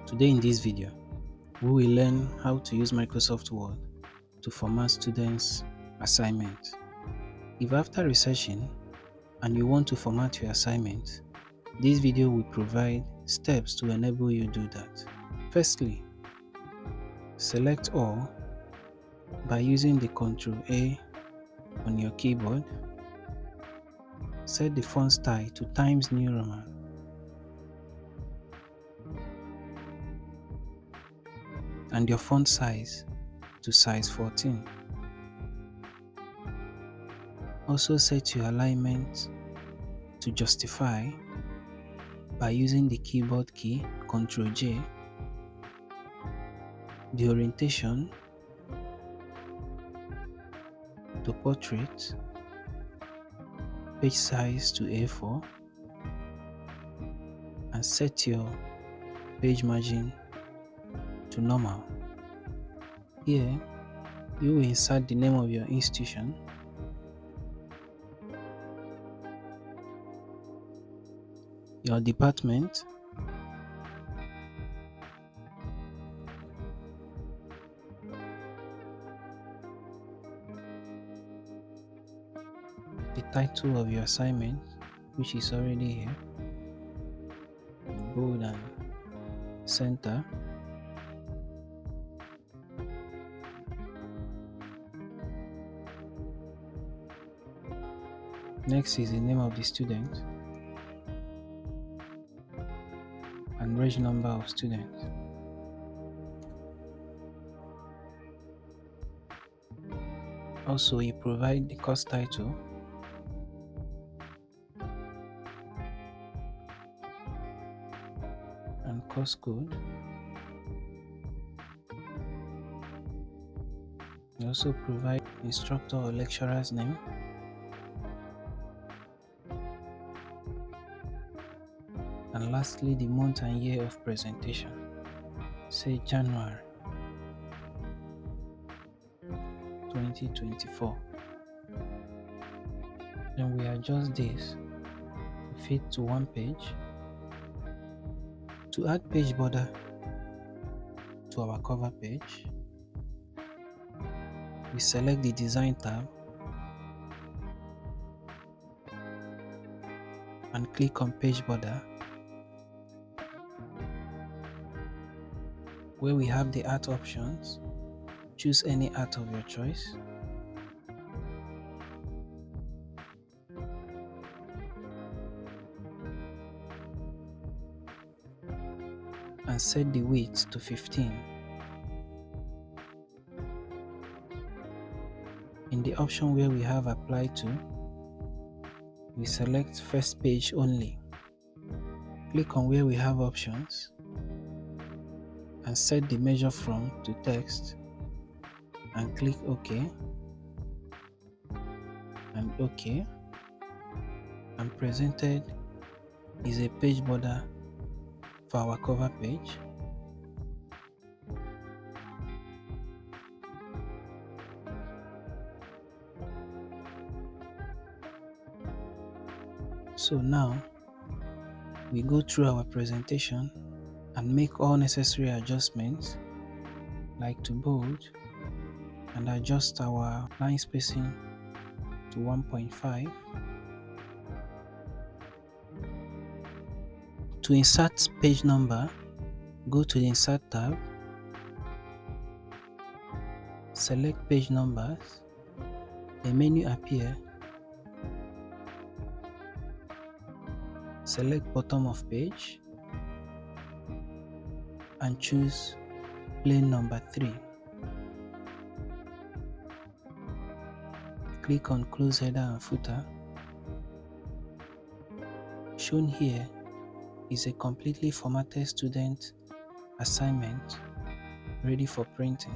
Today in this video, we will learn how to use Microsoft Word to format students' assignments. If after researching and you want to format your assignment, this video will provide steps to enable you do that. Firstly, select All by using the Ctrl A on your keyboard. Set the font style to Times New Roman. And your font size to size 14. Also set your alignment to justify by using the keyboard key Ctrl J, the orientation to portrait, page size to A4, and set your page margin to normal. Here, you will insert the name of your institution, your department, the title of your assignment, which is already here, bold and center, next is the name of the student and reg number of students. Also, you provide the course title, and course code. You also provide instructor or lecturer's name, and lastly the month and year of presentation, say January 2024. Then we adjust this to fit to one page. To add page border to our cover page, we select the Design tab and click on Page Border, where we have the art options. Choose any art of your choice. And set the width to 15. In the option where we have Apply to, we select First Page Only. Click on where we have options and set the measure from to text and click OK and OK, and presented is a page border for our cover page. So now we go through our presentation and make all necessary adjustments, like to bold and adjust our line spacing to 1.5. To insert page number, go to the Insert tab, select Page Numbers, a menu appears, select Bottom of Page and choose Plain Number 3. Click on Close Header and Footer. Shown here is a completely formatted student assignment ready for printing.